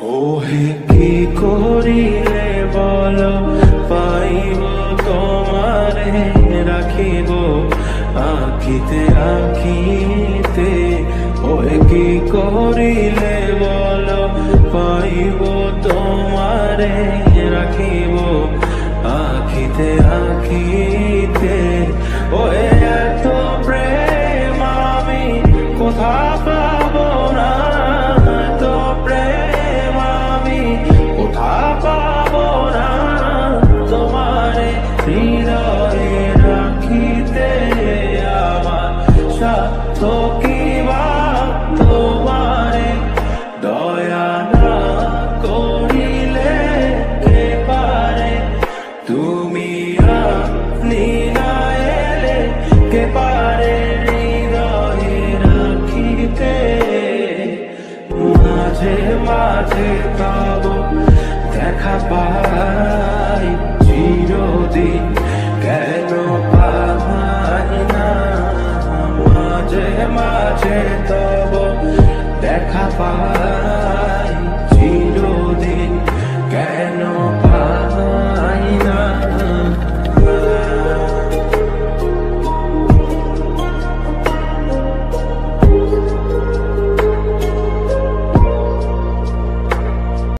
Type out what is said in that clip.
ওহে কি করিলে বল পাইব তোমারে রাখিব আঁখিতে আঁখিতে। ওহে কি করিলে বল পাইব তোমারে রাখিব আঁখিতে আঁখিতে। ওহে এত প্রেম আমি কোথা পাব না, এত প্রেম আমি কোথা পাব না। তোমারে হৃদয়ে রাখিতে আমার সাধ্য কি বা তোমারে দয়া না করিলে কে পারে। তুমি আপনি না এলে কে পারে হৃদয়ে রাখিতে। মাঝে মাঝে পাবো দেখা